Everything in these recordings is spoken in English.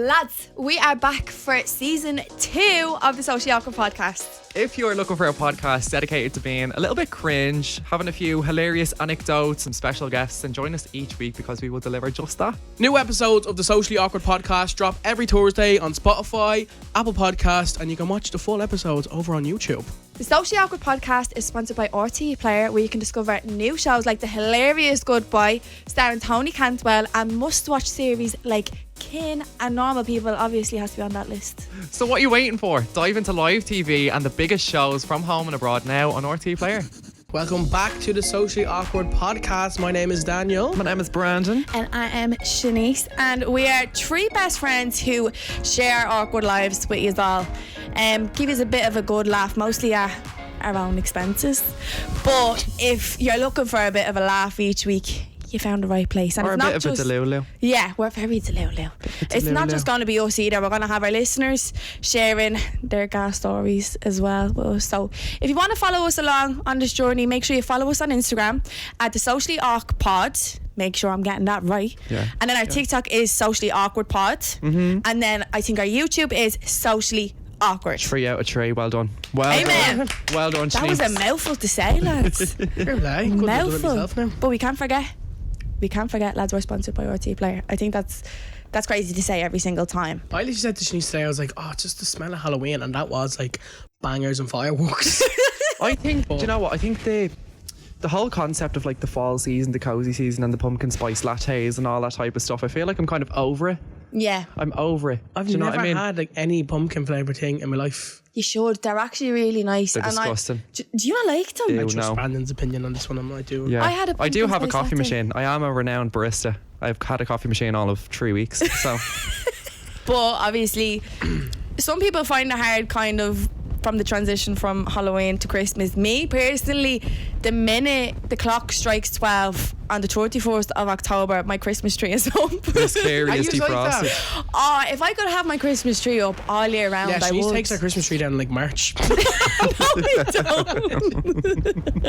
Lads, we are back for season 2 of the Socially Awkward podcast. If you're looking for a podcast dedicated to being a little bit cringe, having a few hilarious anecdotes and special guests, then join us each week because we will deliver just that. New episodes of the Socially Awkward podcast drop every Thursday on Spotify, Apple Podcast, and you can watch the full episodes over on YouTube. The Socially Awkward podcast is sponsored by RTE Player, where you can discover new shows like The Hilarious Goodbye, starring Tony Cantwell, and must-watch series like Kin and Normal People obviously has to be on that list. So what are you waiting for? Dive into live TV and the biggest shows from home and abroad now on RTE Player. Welcome back to the Socially Awkward podcast. My name is Daniel. My name is Brandon. And I am Shanice, and we are 3 best friends who share our awkward lives with you all. Give us a bit of a good laugh, mostly at our own expenses. But if you're looking for a bit of a laugh each week, you found the right place. And or it's a not bit of just, a delulu. Yeah, we're very delulu. It's not just going to be us either. We're going to have our listeners sharing their gas stories as well with us. So if you want to follow us along on this journey, make sure you follow us on Instagram at the Socially Awkward Pod. Make sure I'm getting that right. Yeah. And then our TikTok is Socially Awkward Pod. Mm-hmm. And then I think our YouTube is Socially Awkward. 3 out of 3. Well done. Well Amen. done. Well done, That Shanice. was a mouthful to say, lads. Mouthful. But we can't forget, lads, we're sponsored by RTE Player. I think that's crazy to say every single time. I literally said to Shanice today, I was like, oh, just the smell of Halloween, and that was like bangers and fireworks. I think, do you know what? I think the whole concept of like the fall season, the cozy season, and the pumpkin spice lattes and all that type of stuff, I feel like I'm kind of over it. Yeah. I'm over it. I've Do you know never what I mean? had like any pumpkin flavour thing in my life. You should. They're actually really nice. They're disgusting. Do you not like them? Ew, I trust no. Brandon's opinion on this one. I do. Yeah. I do have a pumpkin coffee spice latte. machine. I am a renowned barista. I've had a coffee machine all of 3 weeks. So But obviously, some people find it hard kind of from the transition from Halloween to Christmas. Me personally, the minute the clock strikes 12 on the 31st of October, my Christmas tree is up. the scariest Are you like that? defrosted. Oh, if I could have my Christmas tree up all year round, Yeah, I Shanice would. takes her Christmas tree down in like March. No, we don't.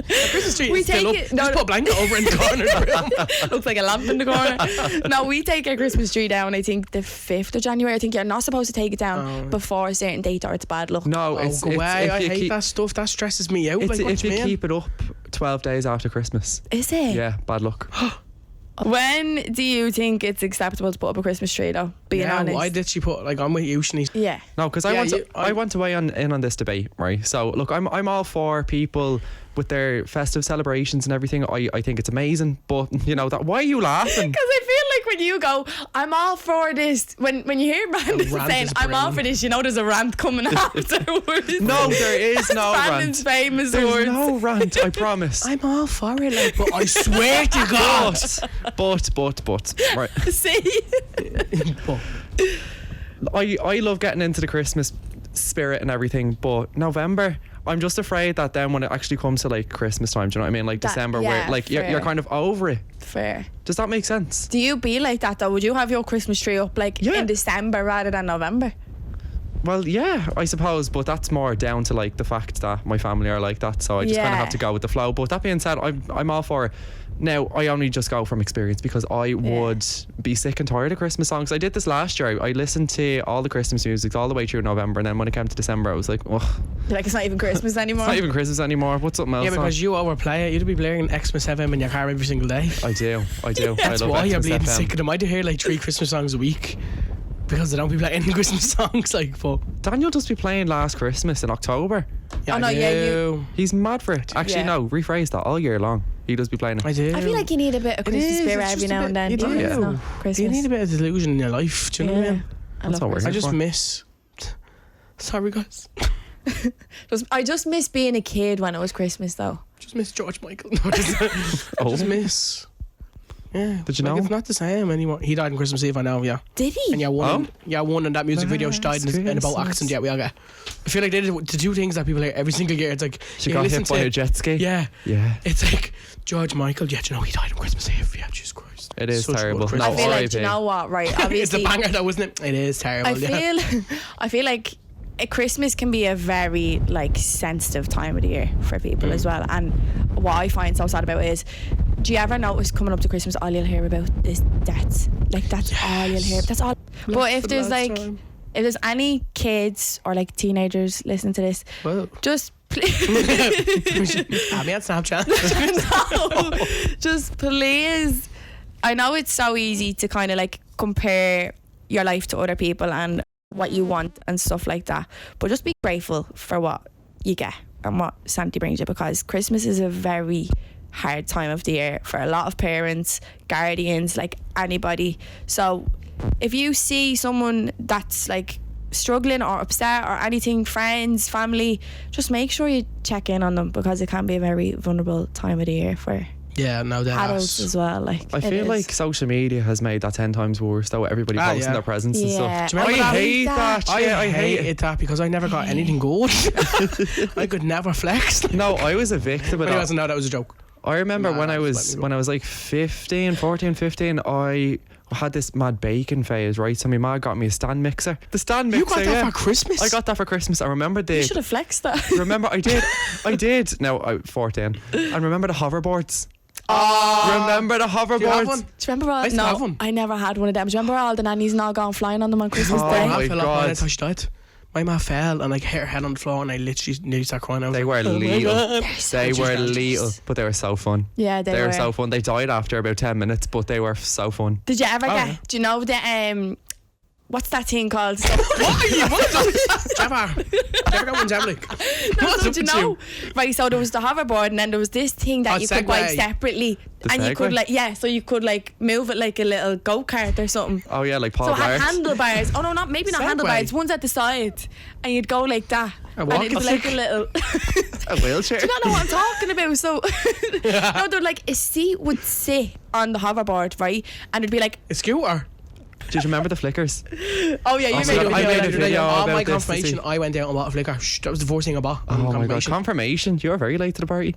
Christmas tree We is still take up. it- no, Just put a blanket over in the corner. of the room. Looks like a lamp in the corner. No, we take our Christmas tree down, I think, the 5th of January. I think you're not supposed to take it down before a certain date or it's bad luck. No, Oh, it's go away. if I you hate keep, that stuff. That stresses me out. It's Like, what if do you you mean? keep it up 12 days after Christmas. Is it? Yeah, bad luck. When do you think it's acceptable to put up a Christmas tree, though? Being Yeah, honest. I literally put, like, I'm with you, Shanice. Yeah. No, because Yeah, I want to weigh in on this debate, right? So look, I'm all for people with their festive celebrations and everything. I think it's amazing, but you know that. Why are you laughing? Because I feel like when you go, I'm all for this, when you hear Brandon rant saying, is I'm all brilliant. for this, you know there's a rant coming afterwards. No, there is no Brandon's rant. famous There's words. no rant. I promise. I'm all for it, like, but I swear to God. But right. See? But I love getting into the Christmas spirit and everything, but November, I'm just afraid that then when it actually comes to like Christmas time, do you know what I mean? Like December, yeah, where like you're fair. kind of over it. Fair. Does that make sense? Do you be like that, though? Would you have your Christmas tree up like Yeah. in December rather than November? Well, yeah, I suppose, but that's more down to like the fact that my family are like that, so I just kind Yeah. of have to go with the flow. But that being said, I'm all for it. Now, I only just go from experience because I would be sick and tired of Christmas songs. I did this last year. I listened to all the Christmas music all the way through November, and then when it came to December, I was like, oh, Like it's not even Christmas anymore. it's not even Christmas anymore. What's something else? yeah, on? because you overplay it. You'd be blaring Xmas FM in your car every single day. I do. That's I love why you're Xmas bleeding FM. sick of them. I do hear like 3 Christmas songs a week because they don't be playing Christmas songs. Like, but Daniel just be playing Last Christmas in October. yeah, Oh, no, I yeah, do. He's mad for it. Actually, Yeah. no, rephrase that. All year long, he does be playing it. I do. I feel like you need a bit of It Christmas is, spirit it's every just a now bit- and then. you even if it's do. not Christmas. You need a bit of delusion in your life. Do you know what I mean? I That's love what we're Christmas. I here just for. miss. Sorry, guys. I just miss being a kid when it was Christmas, though. Just miss George Michael. No, just miss. Yeah. Did you like, know? It's not the same anymore. He died on Christmas Eve, I know, yeah. Did he? And one in that music video, she died in a boat Christmas. accident. Yeah, we all get. I feel like they did the 2 things that people hear every single year. It's like She you got listen hit by to- a jet ski. Yeah. Yeah. It's like George Michael. Yeah, do you know he died on Christmas Eve? Yeah, Jesus Christ. It is Such a terrible. good No, I Christmas. feel like, R.I.P. do you know what, right? It's the Obviously, banger though, isn't it? It is terrible. I feel like Christmas can be a very like sensitive time of the year for people as well. And what I find so sad about it is, do you ever notice coming up to Christmas, all you'll hear about is deaths? Like that's all you'll hear. That's all. But if there's like, if there's any kids or like teenagers listening to this, just please. Have me on Snapchat. No, just please. I know it's so easy to kind of like compare your life to other people and what you want and stuff like that, but just be grateful for what you get and what Santa brings you, because Christmas is a very hard time of the year for a lot of parents, guardians, like anybody. So if you see someone that's like struggling or upset or anything, friends, family, just make sure you check in on them, because it can be a very vulnerable time of the year for no, adults as well. Like I feel like social media has made that 10 times worse, though. Everybody posting their presents and stuff. Do you remember I hate that. I hated that because I never got anything good. I could never flex. No, I was a victim of But he that. doesn't know that was a joke. I remember when I was like 15, I had this mad baking phase, right? So my ma got me a stand mixer. The stand mixer. You got that for Christmas? I got that for Christmas. I remember you should have flexed that. Remember, I did. No, I 14. And remember the hoverboards. Remember the hoverboards? Do you have one? Do you remember all? I still have No, one. I never had one of them. Do you remember all the nannies not going flying on them on Christmas Oh Day? my I fell off God. mine. I thought she died. My ma fell and like hit her head on the floor, and I literally nearly started crying. I was They like, were oh my little. God. They were Just little, but they were so fun. Yeah, they were. so fun. They died after about 10 minutes, but they were so fun. Did you ever Oh, get? yeah. Do you know the what's that thing called? Jabba. Never got one jab like. What's So up do you with know? Right, so there was the hoverboard, and then there was this thing that Oh, you could buy Segway. separately, The and you could Segway? so you could like move it like a little go kart or something. Oh yeah, like Paul So it had Blart. handlebars. Oh no, not Segway. handlebars. Ones at the side, and you'd go like that, and walking it'd be like stick? a little. A wheelchair. Do you not know what I'm talking about? So, no, they're like a seat would sit on the hoverboard, right, and it'd be like, A scooter. Did you remember the flickers? oh yeah, you Oh, made so it. I made a like, video On my about this to confirmation, see. I went out and bought a flicker. Shh, that was the first thing I bought. Oh my god, Confirmation. confirmation. You're very late to the party.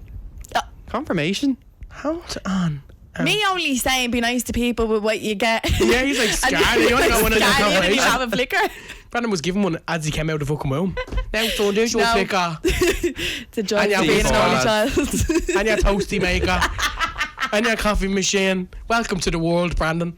Confirmation. Hold on. Me only saying be nice to people with what you get. Yeah, he's like scared. You only got one of the Scared, you didn't even confirmation. have a flicker. Brandon was given one as he came out of the fucking womb. Now, so there's your No. flicker. It's a joy And of your being an only fault. child. And your toasty maker. And your coffee machine. Welcome to the world, Brandon.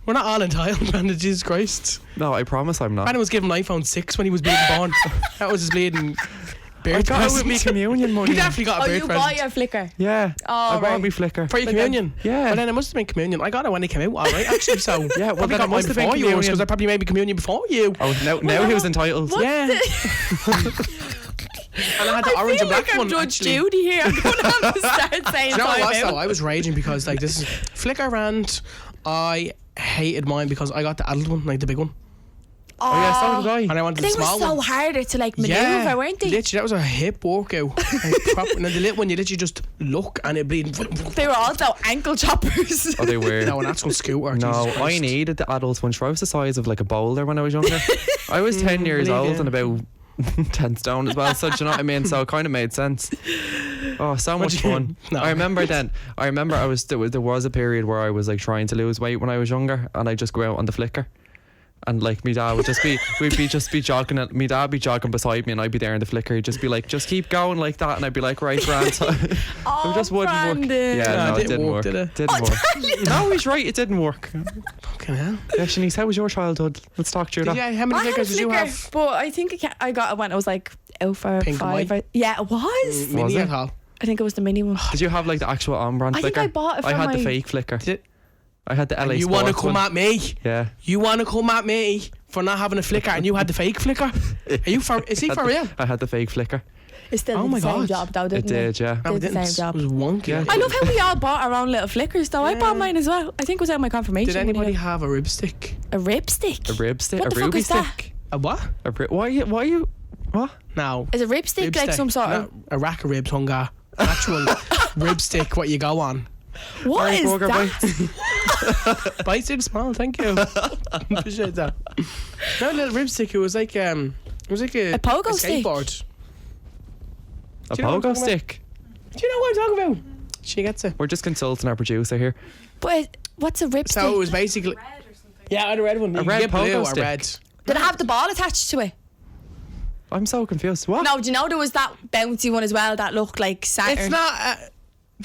We're not all entitled, Brandon, Jesus Christ. No, I promise I'm not. Brandon was given an iPhone 6 when he was being born. That was his bleeding I birth got it with me present. communion money. You definitely got a Oh, birth you present. bought your flicker. Yeah. Oh, I bought right. me flicker. For your communion? Yeah. Well, then it must have been communion. I got it when they came out, alright, actually, so. Yeah, well, probably then got it mine must have been before yours, communion. because I probably made me communion before you. Oh, now he was entitled. Yeah. And I had the orange and black I'm one, Judge actually. Judy here. I'm going to have to start saying Do you know what it was, time though? I was raging because, like, this is Flicker rant. I hated mine because I got the adult one, like the big one. Oh yeah, so did I. And I wanted They the were small so one. harder to like maneuver, Yeah, weren't they? literally, that was a hip workout. Like, and then the little one, you literally just look and it bleed. They were also ankle choppers. Oh, they were. No, an actual scooter. No, Jesus I Christ. needed the adult one. I was the size of like a boulder when I was younger. I was 10 years believe old you. and about 10 stone as well. So do you know what I mean? So it kind of made sense. Oh, so much you- fun. No. I remember there was a period where I was like trying to lose weight when I was younger, and I just go out on the flicker. And like my dad would we'd be jogging, my dad would be jogging beside me and I'd be there in the flicker. He'd just be like, just keep going like that, and I'd be like, right, grand. So it just wouldn't work. Brandon. Yeah, no, it it didn't work. did it? Didn't work. No, he's right, it didn't work. Fucking hell. Yeah, Shanice, how was your childhood? Let's talk through that. Yeah, how many I had a flickers did you flicker, have? but I think I got it when I was like out for Pink and 5. white? Yeah, it was. Mini it? at all? I think it was the mini one. Did you have like the actual on-brand I flicker? think I bought it I for had the my- fake flicker. Did it? I had the LA You want to Sports come one. at me? Yeah. You want to come at me for not having a flicker and you had the fake flicker? Are you for? Is he for real? I had the fake flicker. It still Oh did my the same God. job though, It didn't did, yeah. No, Did it the didn't. same job. It was wonky. Yeah. I love how we all bought our own little flickers though. I bought mine as well. I think it was out of my confirmation. Did when you anybody did- have a rib stick? a rib stick? A rib stick, What a the fuck ruby is that? stick. A what? Why are you? What? No. Is a rib stick Rib like stick. some sort No, of a rack of ribs, hunger. Actual rib stick, what you go on. what Harry is Burger that? Bites in small, thank you. Appreciate that. No, little rib stick. It was like a pogo stick? skateboard. A Do you know what I'm pogo talking about? stick. Do you know what I'm talking about? She gets it. We're just consulting our producer here. But what's a rib stick? So it was basically. Yeah, I had a red one. You A can red get blue pogo or stick. red. Did it have the ball attached to it? I'm so confused. What? No, do you know there was that bouncy one as well that looked like Saturn? It's not.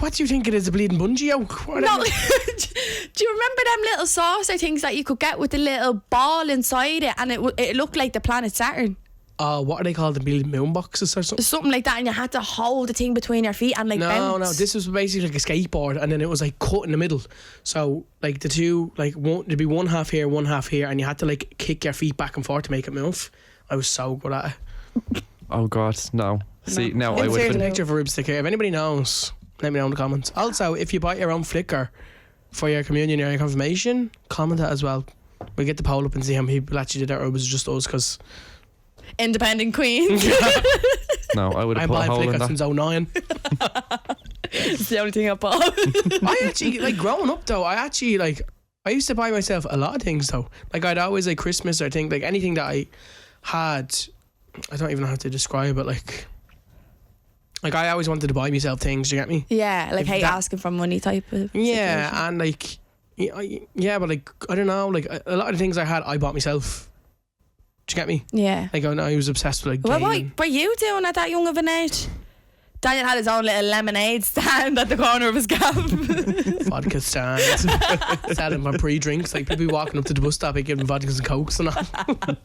What do you think it is? A bleeding bungee yoke? No. Do you remember them little saucer things that you could get with the little ball inside it, and it looked like the planet Saturn? What are they called? The bleeding moon boxes or something? Something like that, and you had to hold the thing between your feet and like bounce. No. This was basically like a skateboard, and then it was like cut in the middle. So like the two, like there'd be one half here, and you had to like kick your feet back and forth to make it move. I was so good at it. Oh God, no. See, no, I would Insert have the been. picture for Rube Sticker. If anybody knows, let me know in the comments. Also, if you bought your own flicker for your communion or your confirmation, comment that as well. We'll get the poll up and see how many people actually did that, or it was just us, because Independent queen. No, I would I have put a bought hole in flicker that. since 09. It's the only thing I bought. I actually, like, growing up though, I used to buy myself a lot of things though. Like, I'd always, like, Christmas or like anything that I had, I don't even know how to describe it, like I always wanted to buy myself things, do you get me? Yeah, like If hey, that- asking for money type of Yeah, situation. and like, yeah, but like, I don't know, like a lot of the things I had, I bought myself. Do you get me? Yeah. Like, I was obsessed with like What gaming. were you doing at that young of an age? Daniel had his own little lemonade stand at the corner of his gaff. Vodka stands, selling my pre-drinks. Like, people be walking up to the bus stop and giving vodkas and cokes and all.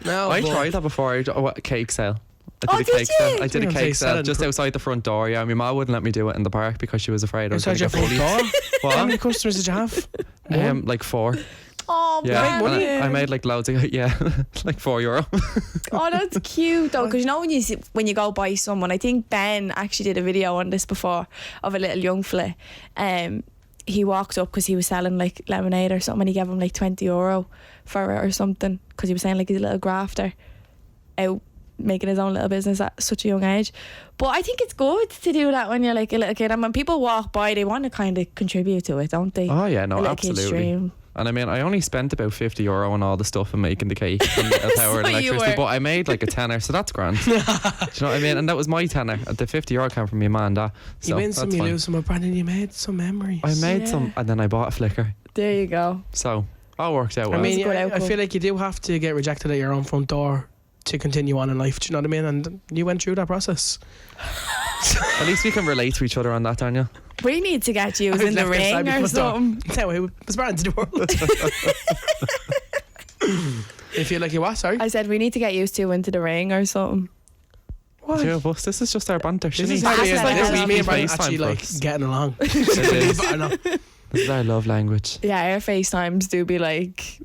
No, I but tried that before. A cake sale. Oh, I did a did cake sale. you? I did a Yeah, they cake sell sale it just in outside the front door. Yeah, my mum wouldn't let me do it in the park because she was afraid I was going Inside to your get front bullied. door. How What? many customers did you have? Like 4. Oh, Yeah, money? and I made like loads of yeah, like €4. Oh, that's cute though, because you know when you go by someone, I think Ben actually did a video on this before of a little young fella. He walked up because he was selling like lemonade or something, and he gave him like €20 for it or something, because he was saying like he's a little grafter out making his own little business at such a young age. But I think it's good to do that when you're like a little kid, and when people walk by, they want to kind of contribute to it, don't they? Oh yeah, no, A little kid's absolutely. dream. And I mean, I only spent about €50 on all the stuff and making the cake and the power and So you electricity, were- but I made like a tenner, so that's grand. Do you know what I mean? And that was my tenner. The €50 came from my man, that. So You win some, that's you fine. lose some. But Brandon, you made some memories. I made Yeah. some, and then I bought a flicker. There you go. So all worked out well. I mean, That's a good I outcome. feel like you do have to get rejected at your own front door to continue on in life. Do you know what I mean? And you went through that process. At least we can relate to each other on that, Daniel. We need to get you I was in the left outside ring my or front door. something. No, it was Brandon to the world. You feel like you what? Sorry. I said we need to get used to into the ring or something. What? Two of us. This is just our banter. This is Shanice. how That's we like this a is lot me of and Brandon FaceTime actually for like us. getting along. It is. I know. This is our love language. Yeah, our FaceTimes do be like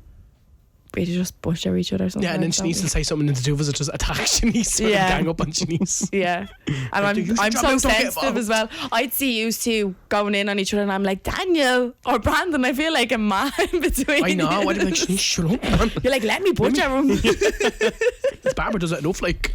we just butcher each other sometimes. Yeah, and then don't Shanice will say something and the two of us will just attack Shanice. Yeah. Yeah. Gang up on Shanice. we? Yeah, and You should I'm drop so out, don't get sensitive involved. as well. I'd see you two going in on each other, and I'm like, Daniel or Brandon, I feel like a man between. I know. you. I'd be like, Shanice, shut up, man. You're like, let me butcher him. Barbara does it enough, like.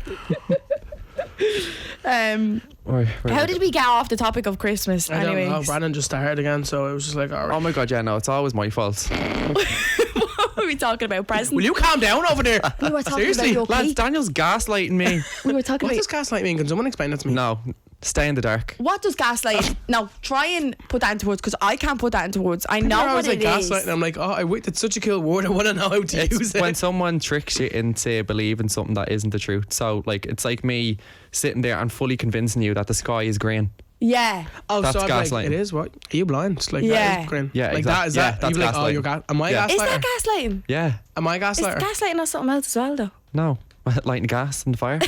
How did we get off the topic of Christmas? I don't know. Anyways, Brandon just started again, so it was just like, all right. Oh my God, yeah, no, it's always my fault. what were we talking about? Presents. Will you calm down over there? We were talking Seriously? about your Lads, cake. Daniel's gaslighting me. We were talking What about. does gaslight mean? Can someone explain that to me? No, stay in the dark. What does gaslight? No, try and put that into words, because I can't put that into words. I know I what was like it is. gaslight, and I'm like, oh, it's such a cool word. I want to know how to use It's it. when someone tricks you into believing something that isn't the truth. So, like, it's like me sitting there and fully convincing you that the sky is green. Yeah. Oh, That's so I'm like, gaslighting. it is what? Are you blind? Like, Yeah. that is grin. Yeah, like exact- that is yeah, that. that's You're like, oh, gaslighting. you're am I Yeah. gaslighter? Is that gaslighting? Yeah. Am I Is gaslighter? gaslighting not something else as well, though? No. Lighting gas in the fire.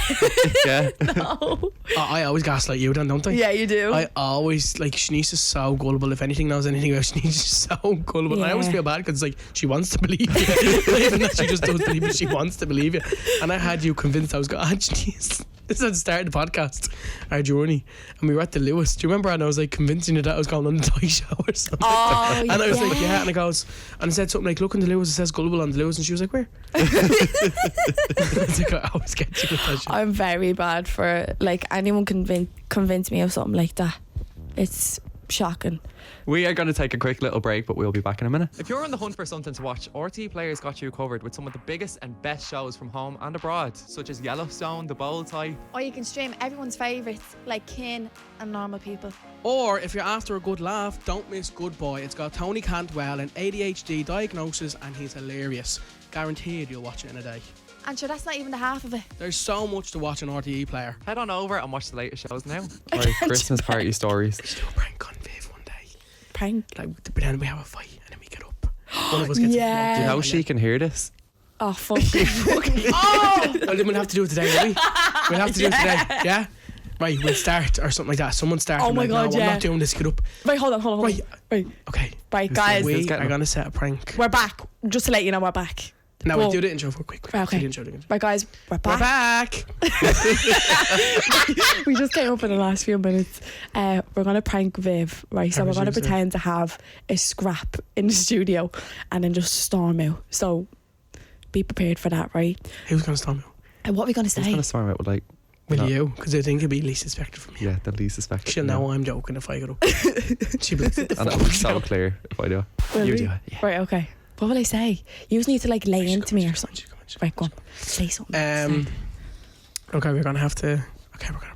Yeah. No. Oh, I always gaslight you, then, don't I? Yeah, you do. I always, like, Shanice is so gullible. If anything knows anything about Shanice, she's so gullible. And I always Yeah. feel bad because, like, she wants to believe you. Even though she just doesn't believe you, she wants to believe you. And I had you convinced I was going, Shanice. This is at the start of the podcast, our journey. And we were at the Lewis. Do you remember? And I was like convincing you that I was going on the toy show or something. Oh, And I was like, yeah. And I goes, and I said something like, look in the Lewis, it says gullible on the Lewis. And she was like, where? I was like, I always get you with that shit. I'm very bad for, like, anyone convince me of something like that. It's shocking. We are going to take a quick little break, but we'll be back in a minute. If you're on the hunt for something to watch, RT Players got you covered with some of the biggest and best shows from home and abroad, such as Yellowstone, The Bold Type. Or you can stream everyone's favourites, like Kin and Normal People. Or if you're after a good laugh, don't miss Good Boy. It's got Tony Cantwell, an ADHD diagnosis, and he's hilarious. Guaranteed you'll watch it in a day. And sure, that's not even the half of it. There's so much to watch on RTE Player. Head on over and watch the latest shows now. Right, Christmas party stories. Let's do a prank on Viv one day. Prank. Like, pretend we have a fight and then we get up. One of us gets Yeah. Do you know she can hear this? Oh, fuck. Oh! Well, then we'll have to do it today, will we? We'll have to do it today. Yeah? Right, we'll start or something like that. Someone start. Oh my God, no, yeah. I'm not doing this. Get up. Right, hold on. Right. Right, Okay. guys. We getting are going to set a prank. We're back. Just to let you know, we're back. Now Whoa. we'll do the intro for quick. Right, okay. Do the intro. Right, guys, we're We're back. back. We just came up in the last few minutes. We're going to prank Viv, right? So we're going to pretend to have a scrap in the studio and then just storm out. So be prepared for that, right? Who's going to storm out? And what are we going to Who's say? going to storm out with like... Will No. you? Because I think it'd be least suspected from you. Yeah, the least suspected. She'll know I'm joking if I get up. She'll be like, "Sit the And fuck it's so down." clear if I do it. Will You we? do it. Yeah. Right, okay. What will I say? You just need to like lay into me or something. Right, go on. Say something. Okay, we're gonna have to. Okay, we're gonna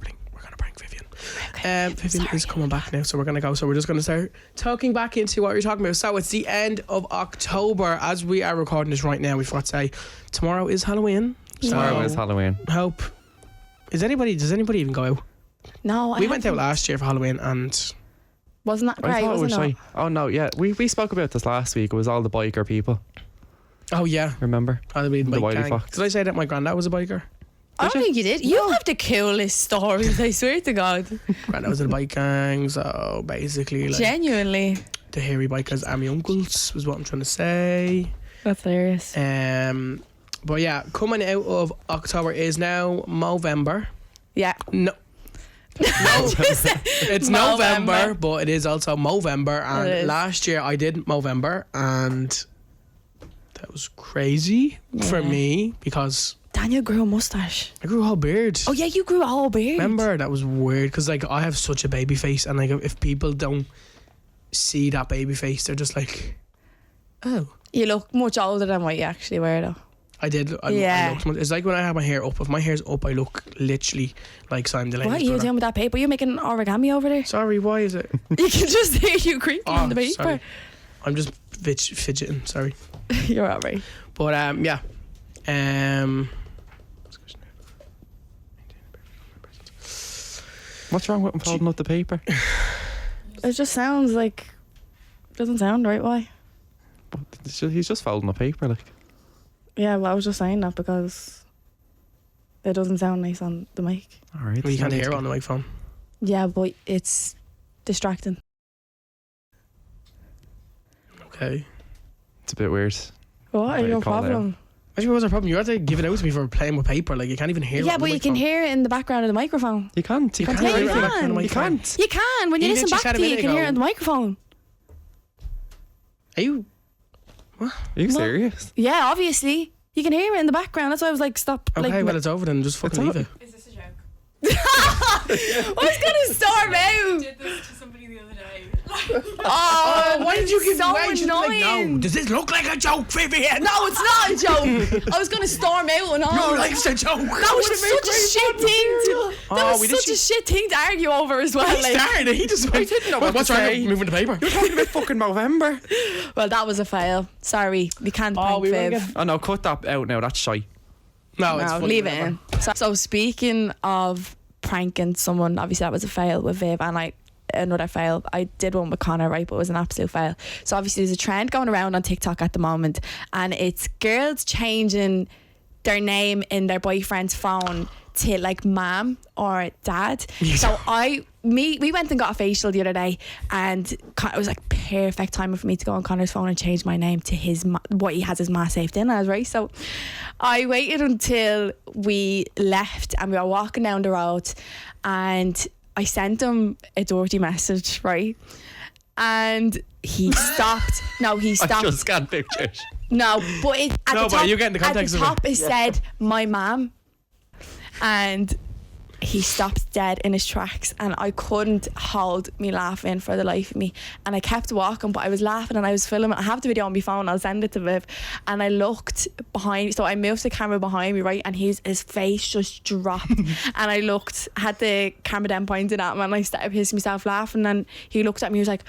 prank Vivian. Vivian is coming back now, so we're gonna go. So we're just gonna start talking back into what you're talking about. So it's the end of October as we are recording this right now. We forgot to say tomorrow is Halloween. Tomorrow So is Halloween. Hope. Does anybody even go out? No, We went out last year for Halloween and Wasn't that I great? thought it was Wasn't it? shy. Oh no, yeah. We spoke about this last week. It was all the biker people. oh yeah, Remember? I'd be The bike Wiley gang. Fox. Did I say that my granddad was a biker? I don't think you did. You have the coolest stories, I swear to God. Granddad was in a bike gang, so basically like Genuinely. the hairy bikers are my uncles was what I'm trying to say. That's hilarious. But yeah, coming out of October is now Movember. Yeah. No. It's November, but it is also Movember. It And is. last year I did Movember, and that was crazy for Yeah. me because Daniel grew a mustache. I grew a whole beard. Oh yeah, you grew a whole beard. Remember, that was weird because like I have such a baby face, and like if people don't see that baby face, they're just like, oh. You look much older than what you actually were though. I did. I Yeah. looked, it's like when I have my hair up. If my hair's up, I look literally like Simon Delaney's What are you brother. doing with that paper? You're making origami over there. Sorry, why is it? You can just hear you creaking on the paper. Sorry. I'm just fidgeting. Sorry, You're alright. but yeah. What's wrong with him folding up the paper? It just sounds like doesn't sound right. Why? He's just folding up paper, like. Yeah, well, I was just saying that because it doesn't sound nice on the mic. All right. Well, you so can't I need hear it to- on the microphone. Yeah, but it's distracting. Okay. It's a bit weird. What Okay, are your calm down. problem? Actually, what's our problem? You have to give it out to me for playing with paper. Like you can't even hear it. Yeah, on but the you can microphone. hear it in the background of the microphone. You can't. You You can't. can't Yeah, hear you it. hear it on the can. You microphone. can't. You can. When you You listen literally back said a to it, you minute can hear it ago. on the microphone. Are you? Are you serious? Yeah, obviously. You can hear it in the background. That's why I was like, stop. Okay, like, well it's over then. Just fucking leave it. Is this a joke? I was going to storm out. Did this to somebody the other day. Oh, Why did you give so away? She'd be like, no. annoying. Does this look like a joke, Vivian? No, it's not a joke. I was going to storm out and all. No, life's a joke. That was such a shit thing to. That was we such a shit thing to argue over as well. He Like, started. He just went. didn't know what What's to wrong say. with moving the paper? You're talking about fucking November. well, that was a fail. Sorry, we can't prank we were Viv. getting- Oh no, cut that out now. That's shy. No, it's No, funny, leave it whatever. in. So speaking of pranking someone, obviously that was a fail with Viv, and another fail. I did one with Connor, right, but it was an absolute fail. So obviously there's a trend going around on TikTok at the moment, and it's girls changing their name in their boyfriend's phone to like mom or dad. So we went and got a facial the other day, and it was like perfect timing for me to go on Connor's phone and change my name to his what he has his ma saved in as, right? So I waited until we left and we were walking down the road, and I sent him a dirty message, right? And he stopped. No, he I stopped. just scanned pictures. No, but at No, the but top, you getting the context at of the it. top it said my mum, and he stopped dead in his tracks, and I couldn't hold me laughing for the life of me, and I kept walking, but I was laughing and I was filming. I have the video on my phone. I'll send it to Viv. And I looked behind, so I moved the camera behind me, right, and his face just dropped. And I looked, had the camera then pointed at him, and I started pissing myself laughing, and he looked at me, he was like,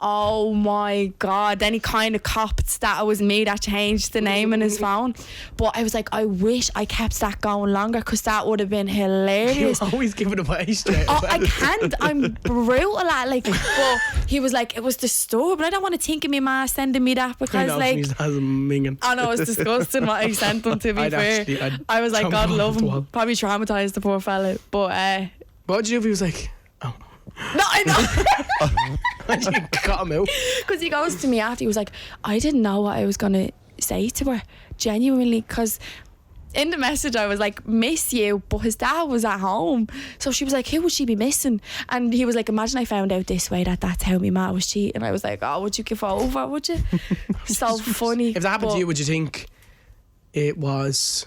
oh my God. Then he kind of copped that it was me that changed the name in his phone. But I was like, I wish I kept that going longer, because that would have been hilarious. You always give it away straight Oh, away. I can't. I'm brutal at like. But he was like, it was disturbed. I don't want to think of me ma sending me that, I because know, like, Shanice has a minging. I know it's disgusting what I sent him. To be fair, I was like, God love him. Probably traumatized the poor fella. But what would you do if he was like, oh, no, I know. you got him out? Because he goes to me after, he was like, I didn't know what I was gonna say to her, genuinely, because in the message I was like, miss you, but his dad was at home. So she was like, who would she be missing? And he was like, imagine I found out this way that's how my ma was cheating. And I was like, oh, would you give over, would you? So funny. If that happened to you, would you think it was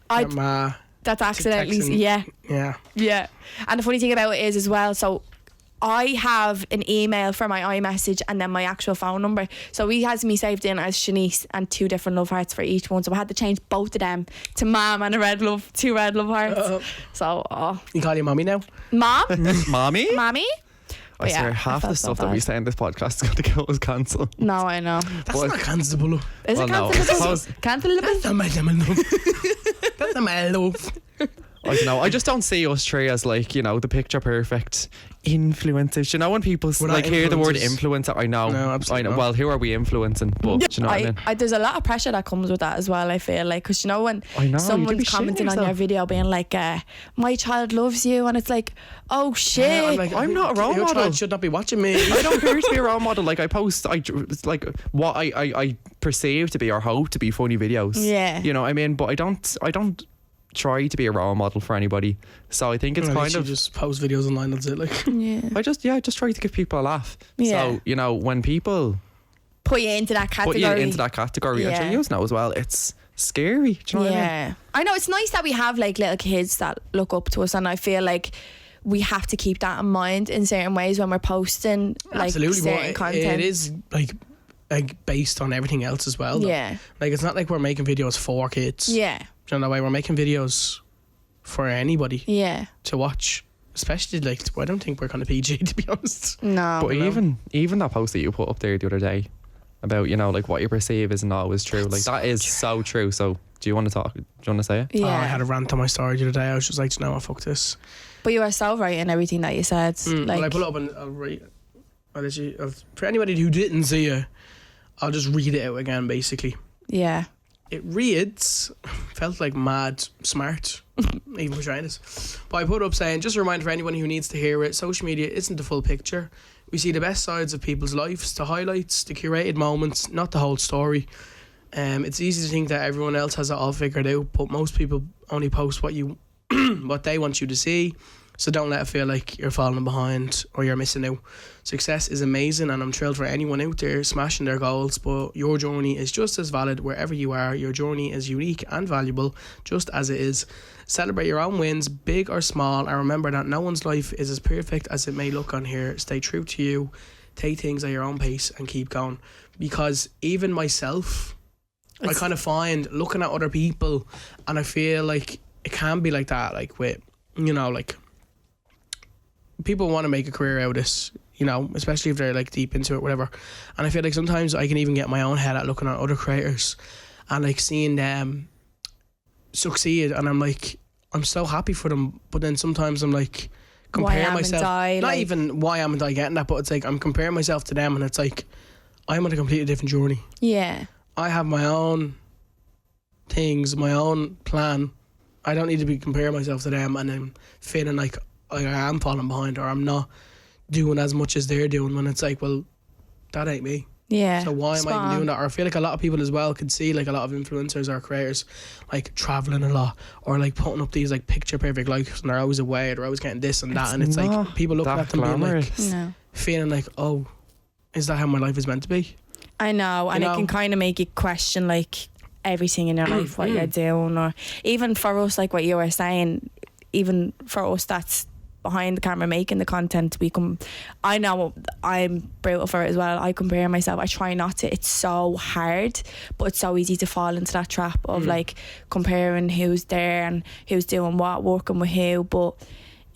your ma? That's accidentally, texting? yeah. And the funny thing about it is as well, so I have an email for my iMessage and then my actual phone number. So he has me saved in as Shanice and 2 different love hearts for each one. So I had to change both of them to Mom and 2 red love hearts. So, You call your mommy now? Mom? Mommy? Mommy? I But yeah, swear, half I the felt so stuff that we bad. say in this podcast is going to go as cancelled. No, I know. That's not cancelable. Is Well, it no, I cancelable? suppose- Cancelable? That's my love. I don't know. I just don't see us three as like, you know, the picture perfect influencers. You know, when people We're not like hear the word influencers. influencer, I know. No, absolutely I know. not. Well, who are we influencing? But do you know what I mean? There's a lot of pressure that comes with that as well, I feel like, because you know when I know, you do be someone's shitting commenting on your yourself. video being like, my child loves you, and it's like, oh shit. I'm not a role Your model. child should not be watching me. I don't appear to be a role model. Like I post, it's like what I perceive to be or hope to be funny videos. Yeah. You know what I mean? But I don't try to be a role model for anybody. So I think it's kind of just post videos online. That's it. Like, Yeah. I just try to give people a laugh. Yeah. So you know when people Put you into that put category. you into that category, and Yeah. you know as well, it's scary. Do you know what I mean? Yeah. I know it's nice that we have like little kids that look up to us, and I feel like we have to keep that in mind in certain ways when we're posting like absolutely, certain but content. it is like based on everything else as well. Though. Yeah. Like it's not like we're making videos for kids. Yeah. Do you know the way we're making videos for anybody Yeah. to watch? Especially like, I don't think we're kind of PG to be honest. No. But even that post that you put up there the other day about, you know, like what you perceive isn't always true. Like that is so true. So do you want to talk? Do you want to say it? Yeah. Oh, I had a rant on my story the other day. I was just like, you know what, fuck this. But you are so right in everything that you said. Like, Well, I pull it up and I'll read. For anybody who didn't see it, I'll just read it out again. Basically, yeah. it reads, felt like mad smart, even for trying this. But I put up saying, just a reminder for anyone who needs to hear it, social media isn't the full picture. We see the best sides of people's lives, the highlights, the curated moments, not the whole story. It's easy to think that everyone else has it all figured out, but most people only post what what they want you to see. So don't let it feel like you're falling behind or you're missing out. Success is amazing, and I'm thrilled for anyone out there smashing their goals, but your journey is just as valid wherever you are. Your journey is unique and valuable, just as it is. Celebrate your own wins, big or small, and remember that no one's life is as perfect as it may look on here. Stay true to you, take things at your own pace, and keep going. Because even myself, I kind of find looking at other people, and I feel like it can be like that, like with, you know, like people want to make a career out of this, you know, especially if they're like deep into it, whatever. And I feel like sometimes I can even get my own head at looking at other creators and like seeing them succeed, and I'm like, I'm so happy for them. But then sometimes I'm like, compare myself, not even why haven't I getting that, but it's like I'm comparing myself to them, and it's like I'm on a completely different journey. Yeah. I have my own things, my own plan. I don't need to be comparing myself to them and then feeling like I am falling behind or I'm not doing as much as they're doing, when it's like, well, that ain't me. Yeah. So why am I even doing that? Or I feel like a lot of people as well could see, like a lot of influencers or creators like traveling a lot or like putting up these like picture perfect lives, and they're always away, they're always getting this and that, and it's like people looking at them being like, No. feeling like, oh, is that how my life is meant to be? I know, and it can kind of make you question like everything in your life, what you're doing, or even for us, like what you were saying, even for us that's behind the camera making the content, I know I'm brutal for it as well. I compare myself. I try not to. It's so hard, but it's so easy to fall into that trap of like comparing who's there and who's doing what, working with who. But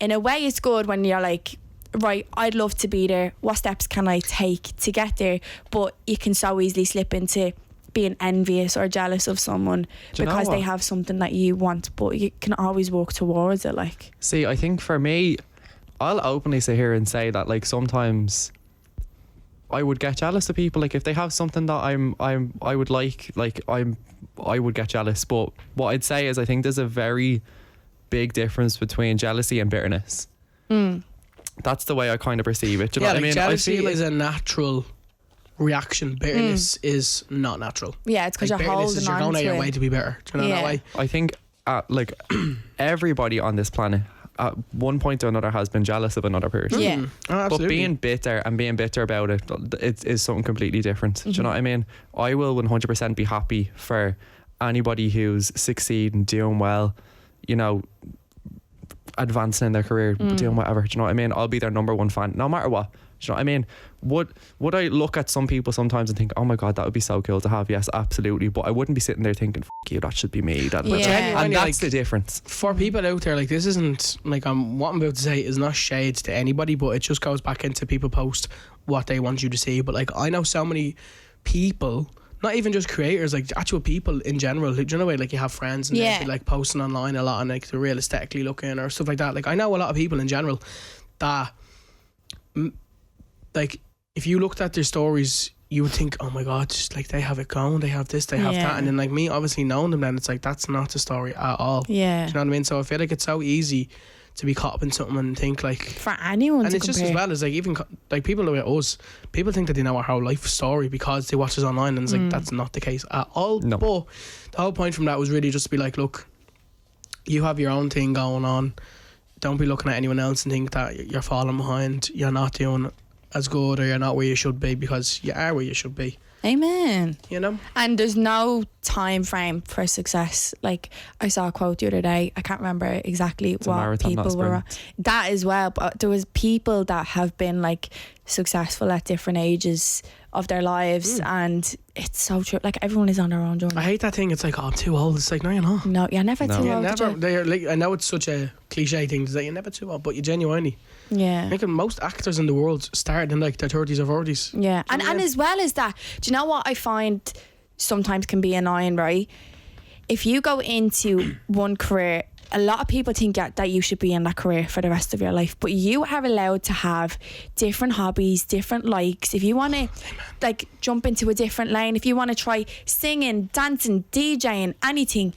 in a way it's good when you're like right, I'd love to be there. What steps can I take to get there? But you can so easily slip into being envious or jealous of someone Do you know because they what? have something that you want, but you can always work towards it. Like, See, I think for me, I'll openly sit here and say that like sometimes I would get jealous of people. Like if they have something that I would like I would get jealous. But what I'd say is I think there's a very big difference between jealousy and bitterness. That's the way I kind of perceive it. Do you know what I mean? Jealousy I feel is a natural reaction. Bitterness is not natural. yeah, it's because Like, you're bitterness holding is you're on going out to your way it. to be better. Do you know that way? I think like everybody on this planet at one point or another has been jealous of another person. Yeah. Oh, But absolutely. being bitter and being bitter about it is something completely different. Do you know what I mean? I will 100% be happy for anybody who's succeeding, doing well, you know, advancing in their career, doing whatever. Do you know what I mean? I'll be their number one fan, no matter what. Do you know what I mean? Would I look at some people sometimes and think, oh my God, that would be so cool to have? Yes, absolutely. But I wouldn't be sitting there thinking, fuck you, that should be me. Yeah. And Genuinely, that's like, the difference. for people out there, like this isn't like what I'm about to say is not shades to anybody, but it just goes back into people post what they want you to see. But like I know so many people, not even just creators, like actual people in general. Like, do you know the way like you have friends and Yeah. they'll be like posting online a lot and like they're real aesthetically looking or stuff like that. Like I know a lot of people in general that like if you looked at their stories, you would think, oh my God, just like they have it going, they have this, they have Yeah. that. And then like me obviously knowing them, then it's like that's not the story at all. Yeah. Do you know what I mean? So I feel like it's so easy to be caught up in something and think like, For anyone and to it's just compare. as well as like even like people like us, people think that they know our whole life story because they watch us online, and it's like that's not the case at all. No. But the whole point from that was really just to be like, look, you have your own thing going on. Don't be looking at anyone else and think that you're falling behind. You're not doing as good, or you're not where you should be, because you are where you should be. Amen. You know. And there's no time frame for success. Like I saw a quote the other day. I can't remember exactly a what marathon, not a people were. That as well. But there was people that have been like successful at different ages of their lives, and it's so true. Like everyone is on their own journey. I hate that thing. It's like, oh, I'm too old. It's like, no, you're not. No, you're never No. too You're old. never. to- They're like, I know it's such a cliche thing to say. You're never too old, but you genuinely. Yeah. Making most actors in the world started in like their 30s or 40s. Yeah, and as well as that, do you know what I find sometimes can be annoying, right? If you go into one career, a lot of people think that you should be in that career for the rest of your life, but you are allowed to have different hobbies, different likes. If you want to like jump into a different lane, if you want to try singing, dancing, DJing, anything,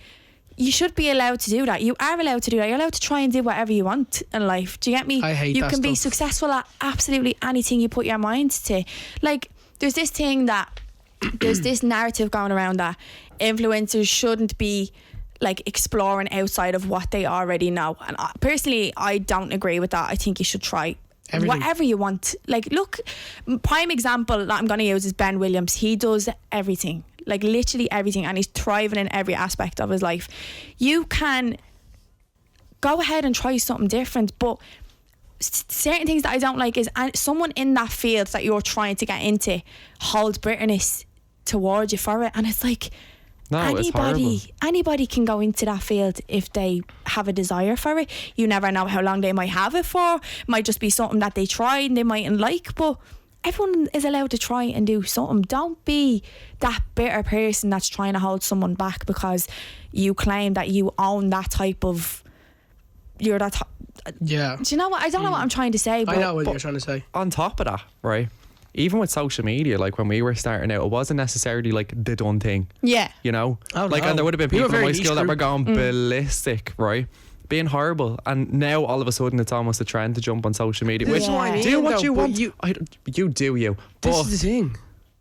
you should be allowed to do that. You are allowed to do that. You're allowed to try and do whatever you want in life. Do you get me? I hate you that can be stuff. successful at absolutely anything you put your mind to. Like, there's this thing that there's this narrative going around that influencers shouldn't be like exploring outside of what they already know. And personally, I don't agree with that. I think you should try Everything. whatever you want. Like, look, prime example that I'm going to use is Ben Williams. He does everything. Like literally everything, and he's thriving in every aspect of his life. You can go ahead and try something different, but certain things that I don't like is someone in that field that you're trying to get into hold bitterness towards you for it, and it's like No, it's horrible. anybody can go into that field if they have a desire for it. You never know how long they might have it for. It might just be something that they tried and they mightn't like, but everyone is allowed to try and do something. Don't be that bitter person that's trying to hold someone back because you claim that you own that type of. You're that. Yeah. Do you know what? I don't know what I'm trying to say. But, I know what you're trying to say. On top of that, right? Even with social media, like when we were starting out, it wasn't necessarily like the done thing, Yeah. you know? Oh, like, no. and there would have been We were people in very my niche school that were group. going ballistic, right? Being horrible. And now all of a sudden it's almost a trend to jump on social media. This Which, is what I mean, do what though, you but want. You do you. This But is the thing.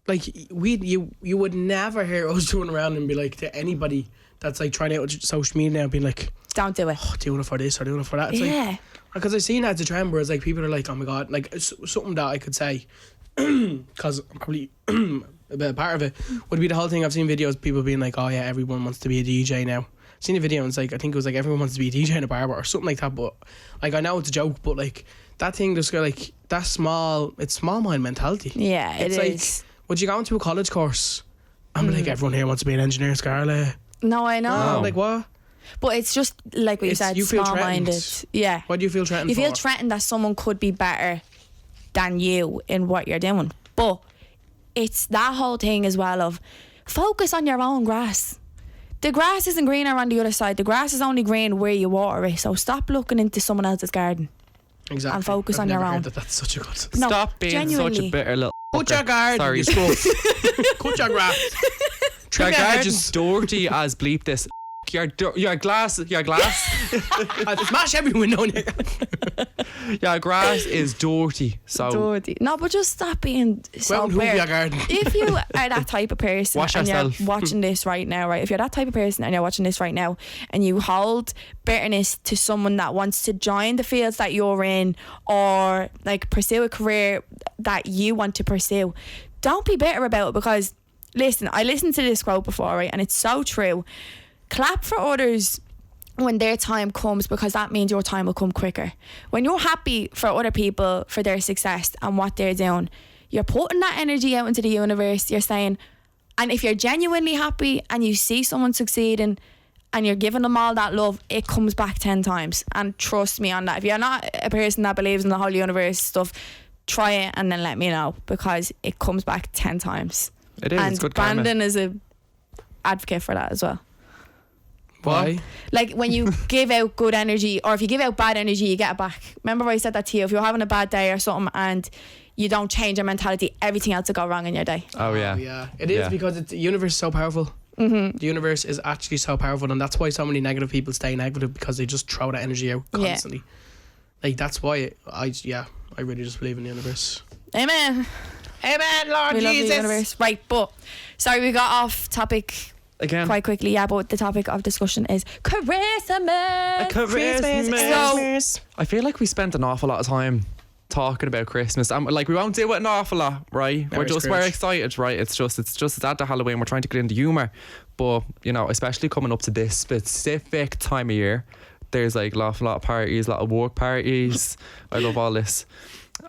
Like you would never hear us doing around and be like to anybody that's like trying out with social media now, being like, Don't do it. oh, doing it for this or doing it for that. It's Yeah. like, because I've seen that as a trend where it's like people are like, oh my God, like it's something that I could say, because I'm probably a bit part of it would be the whole thing. I've seen videos of people being like, oh yeah, everyone wants to be a DJ now. I've seen a video and it's like, I think it was like everyone wants to be a DJ in a barber or something like that, but like I know it's a joke, but like that thing just got like that small, it's small mind mentality. Yeah, It's it like, is. would you go into a college course? I'm like, everyone here wants to be an engineer, Scarlett. No, I know. I'm like, what? But it's just like what you said, You feel small-minded. threatened. Yeah. What do you feel threatened You feel for? threatened that someone could be better than you in what you're doing. But it's that whole thing as well of focus on your own grass. The grass isn't greener on the other side. The grass is only green where you water it. So stop looking into someone else's garden. Exactly. And focus I've on your never heard own. That's such a good. No, Stop being such a genuinely. bitter little. Cut your garden, Sorry. you scruff. Cut your grass. Your Trim your garden's gardens. dirty as bleep this. Your glass. I'll smash every window in your garden. Your grass is dirty. So Dirty. No, but just stop being so Well, hoof weird. your garden. If you are that type of person Wash and yourself. you're watching this right now, right? If you're that type of person and you're watching this right now and you hold bitterness to someone that wants to join the fields that you're in or like pursue a career that you want to pursue, don't be bitter about it because listen, I listened to this quote before, right? And it's so true. Clap for others when their time comes because that means your time will come quicker. When you're happy for other people for their success and what they're doing, you're putting that energy out into the universe. You're saying, and if you're genuinely happy and you see someone succeeding and you're giving them all that love, it comes back 10 times. And trust me on that. If you're not a person that believes in the whole universe stuff, try it and then let me know because it comes back 10 times. it is. And It's good karma. Brandon is a advocate for that as well. Why? Like when you give out good energy or if you give out bad energy, you get it back. Remember I said that to you? If you're having a bad day or something and you don't change your mentality, everything else will go wrong in your day. Oh yeah. Yeah. It is Yeah. because the universe is so powerful. The universe is actually so powerful, and that's why so many negative people stay negative because they just throw that energy out Yeah. constantly. Like that's why I really just believe in the universe. Amen. Amen, Lord We love the Jesus. universe. Right, but sorry we got off topic Again. quite quickly. Yeah, but the topic of discussion is Christmas. Christmas. I feel like we spent an awful lot of time talking about Christmas. Like we won't do it an awful lot, right? No, we're it's Scrooge. excited, right? It's just at the Halloween. We're trying to get into humour, but you know, especially coming up to this specific time of year, there's like a lot of parties, a lot of work parties. I love all this,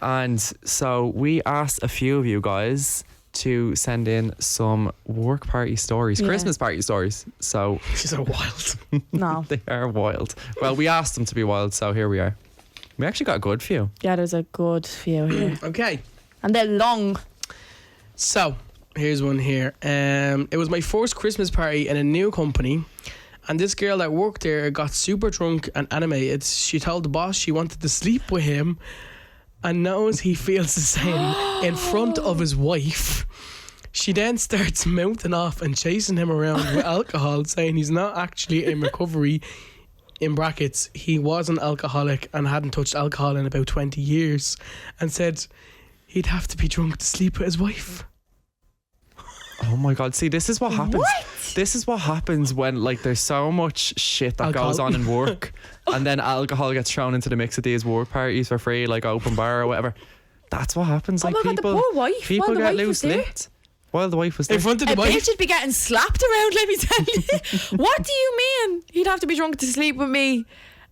and so we asked a few of you guys to send in some work party stories, Yeah. Christmas party stories. So She's so wild. No. they are wild. Well, we asked them to be wild, so here we are. We actually got a good few. Yeah, there's a good few here. Okay. And they're long. So, here's one here. It was my first Christmas party in a new company, and this girl that worked there got super drunk and animated. She told the boss she wanted to sleep with him and knows he feels the same in front of his wife. She then starts mouthing off and chasing him around with alcohol, saying he's not actually in recovery. In brackets, he was an alcoholic and hadn't touched alcohol in about 20 years, and said he'd have to be drunk to sleep with his wife. Oh my god! See, this is what happens. What? This is what happens when like there's so much shit that Alcohol. goes on in work, and then alcohol gets thrown into the mix of these work parties for free, like open bar or whatever. That's what happens. Oh Like my God, the people, poor wife, people while the get wife was loose there. lipped while the wife was In there. front of A the bitch wife. should be getting slapped around, let me tell you. What do you mean? He'd have to be drunk to sleep with me.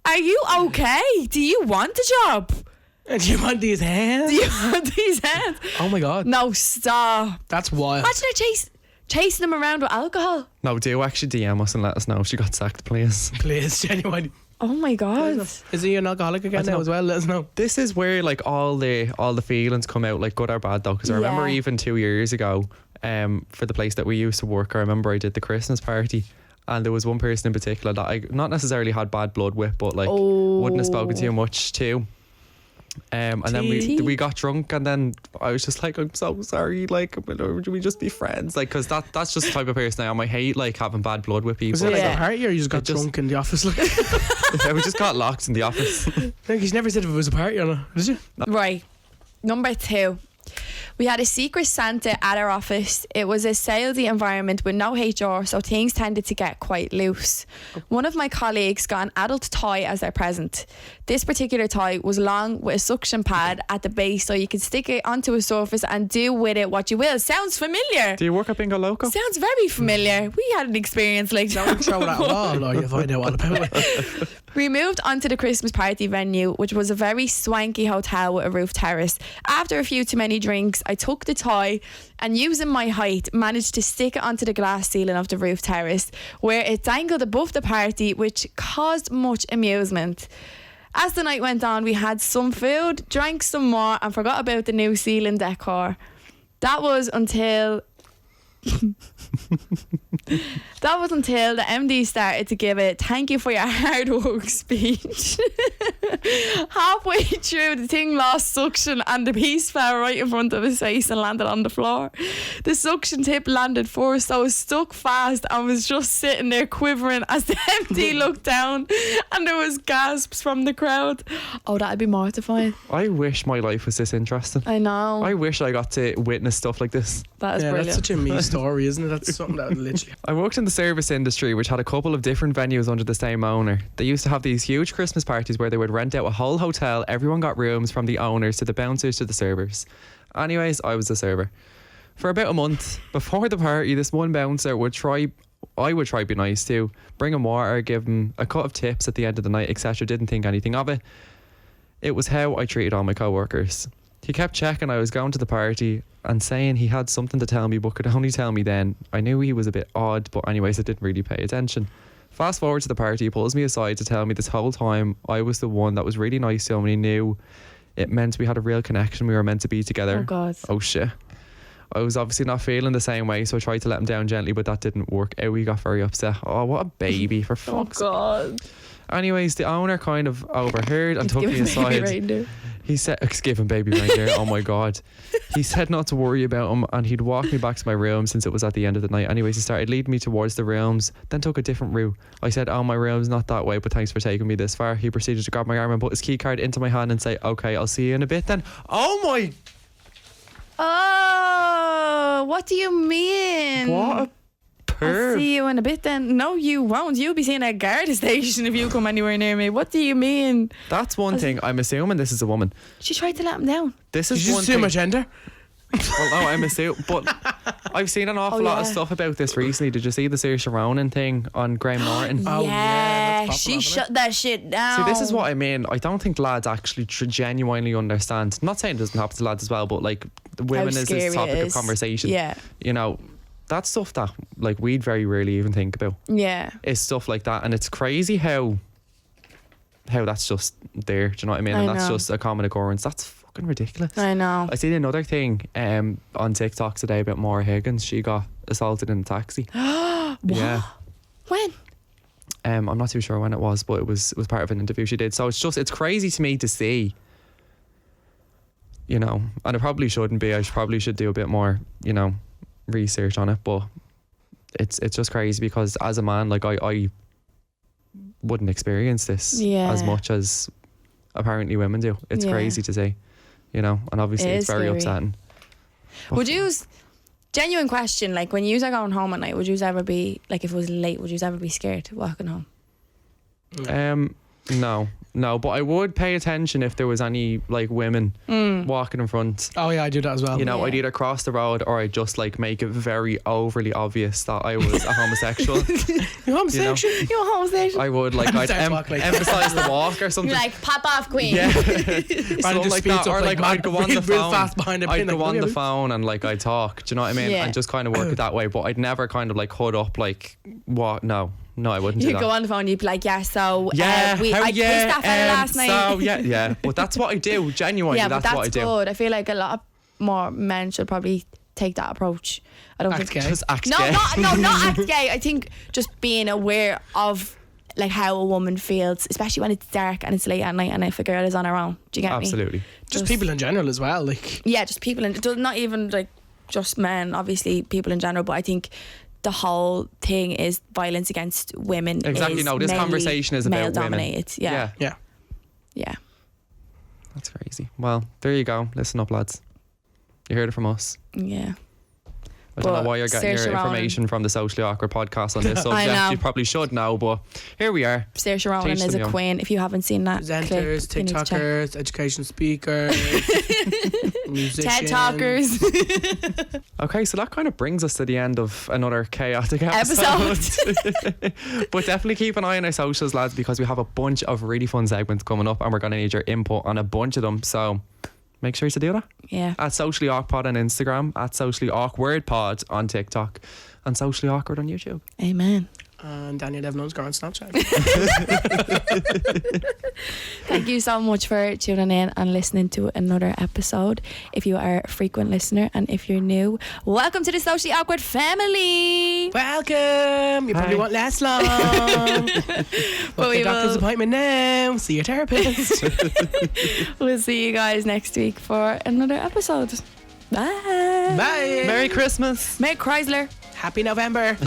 Are you okay? Do you want a job? And you want these hands? Do you want these hands? Oh my god. No, stop. That's wild. Imagine her chasing him around with alcohol. No, do actually DM us and let us know if she got sacked, please. Please, genuinely. Oh my God. Is he an alcoholic again don't now know. as well? Let us know. This is where like all the feelings come out, like good or bad though. Because I remember Yeah. even 2 years ago, for the place that we used to work, I remember I did the Christmas party, and there was one person in particular that I not necessarily had bad blood with, but like wouldn't have spoken to you much too. And then we got drunk, and then I was just like, I'm so sorry, like, would we just be friends? Like, because that's just the type of person I am. I hate like having bad blood with people. Was it like Yeah. a party or you just got drunk in the office? Like, Yeah, we just got locked in the office. like he's never said if it was a party or not, did you? Right. Number 2. We had a secret Santa at our office. It was a salesy environment with no HR, so things tended to get quite loose. One of my colleagues got an adult toy as their present. This particular toy was long with a suction pad at the base, so you could stick it onto a surface and do with it what you will. Sounds familiar. Do you work at Bingo Loco? Sounds very familiar. We had an experience like that. Don't throw that wall or you'll find out all about it. We moved onto the Christmas party venue, which was a very swanky hotel with a roof terrace. After a few too many drinks I took the toy and, using my height, managed to stick it onto the glass ceiling of the roof terrace, where it dangled above the party, which caused much amusement. As the night went on, we had some food, drank some more, and forgot about the new ceiling decor. That was until the MD started to give a thank you for your hard work speech. Halfway through, the thing lost suction and the piece fell right in front of his face and landed on the floor. The suction tip landed first, so it stuck fast and was just sitting there quivering as the MD looked down, and there was gasps from the crowd. Oh, that'd be mortifying. I wish my life was this interesting. I know. I wish I got to witness stuff like this. That is brilliant. That's such a me story, isn't it? That's something that literally. I worked in the service industry, which had a couple of different venues under the same owner. They used to have these huge Christmas parties where they would rent out a whole hotel. Everyone got rooms, from the owners to the bouncers to the servers. Anyways, I was the server. For about a month before the party, this one bouncer would try be nice too, bring him water, give him a cut of tips at the end of the night, etc. Didn't think anything of it. It was how I treated all my co-workers. He kept checking I was going to the party and saying he had something to tell me but could only tell me then. I knew he was a bit odd, but anyways, I didn't really pay attention. Fast forward to the party, he pulls me aside to tell me this whole time I was the one that was really nice to him, and he knew it meant we had a real connection. We were meant to be together. Oh God. Oh shit. I was obviously not feeling the same way, so I tried to let him down gently, but that didn't work out. He got very upset. Oh, what a baby, for fuck's sake. Oh God. Anyways, the owner kind of overheard and took me aside. He said, excuse him, baby reindeer. Oh my God. He said not to worry about him, and he'd walk me back to my room since it was at the end of the night. Anyways, he started leading me towards the rooms, then took a different route. I said, oh, my room's not that way, but thanks for taking me this far. He proceeded to grab my arm and put his key card into my hand and say, okay, I'll see you in a bit then. Oh my. Oh, what do you mean? What a perv. I'll see you in a bit then. No, you won't. You'll be seeing a guard station if you come anywhere near me. What do you mean? That's one thing. I'm assuming this is a woman. She tried to let him down. This is Did you one assume thing. my gender? Well, no, I'm assuming. But I've seen an awful lot of stuff about this recently. Did you see the Saoirse Ronan thing on Graham Norton? Oh, yeah, that's she popular, shut that shit down. See, this is what I mean. I don't think lads actually genuinely understand. I'm not saying it doesn't happen to lads as well, but like the women is this topic of conversation. Yeah. You know, that's stuff that like we'd very rarely even think about. Yeah. Is stuff like that, and it's crazy how that's just there. Do you know what I mean? And that's just a common occurrence. That's fucking ridiculous. I know. I seen another thing on TikTok today about Maura Higgins. She got assaulted in a taxi. What? Yeah. When? I'm not too sure when it was, but it was part of an interview she did. So it's crazy to me to see. You know, and it probably shouldn't be. I probably should do a bit more, you know, research on it. But it's just crazy because as a man, like I wouldn't experience this as much as apparently women do. It's crazy to see, you know, and obviously it's very upsetting. Would you, genuine question, like when you are going home at night, would you ever be, like if it was late, would you ever be scared walking home? No, but I would pay attention if there was any like women walking in front. Oh yeah, I do that as well. You know, I'd either cross the road or I'd just like make it very overly obvious that I was a homosexual. You're homosexual? You know? You're homosexual? I would like I'd emphasize the walk or something. You're like, pop off, queen. Yeah. Something like that, or like I'd go on the phone. I'd go on the phone and like I'd talk. Do you know what I mean? Yeah. And just kind of work it that way. But I'd never kind of like hood up like what? No, I wouldn't do You'd that. go on the phone, you'd be like, yeah, so yeah, I kissed that fella last night. So yeah. But that's what I do. Genuinely, yeah, but that's what I do. good. I feel like a lot more men should probably take that approach. I don't think gay. Just act no, gay. not act gay. I think just being aware of like how a woman feels, especially when it's dark and it's late at night and if a girl is on her own. Do you get me? Absolutely. Just people in general as well. Like yeah, just people in, not even like just men. Obviously, people in general. But I think the whole thing is violence against women. Exactly. No, this conversation is about male women. dominated. Yeah. That's crazy. Well, there you go. Listen up, lads. You heard it from us. Yeah. I don't know why you're getting your information from the Socially Awkward podcast on this subject. know. You probably should know, but here we are. Saoirse Ronan Teach is them a young. queen. If you haven't seen that presenters, clip, you need to check. TikTokers, education speakers, musicians. TED Talkers. Okay, so that kind of brings us to the end of another chaotic episode. But definitely keep an eye on our socials, lads, because we have a bunch of really fun segments coming up and we're going to need your input on a bunch of them. So make sure to do that. Yeah. At Socially Awkward on Instagram, at Socially Awkward Pod on TikTok, and Socially Awkward on YouTube. Amen. And Daniel Devlin's girl on Snapchat. Thank you so much for tuning in and listening to another episode. If you are a frequent listener and if you're new, welcome to the Socially Awkward family. Welcome. You probably Hi. won't last long. Book we your doctor's will. appointment now. See your therapist. We'll see you guys next week for another episode. Bye. Bye. Merry Christmas. Merry Chrysler. Happy November.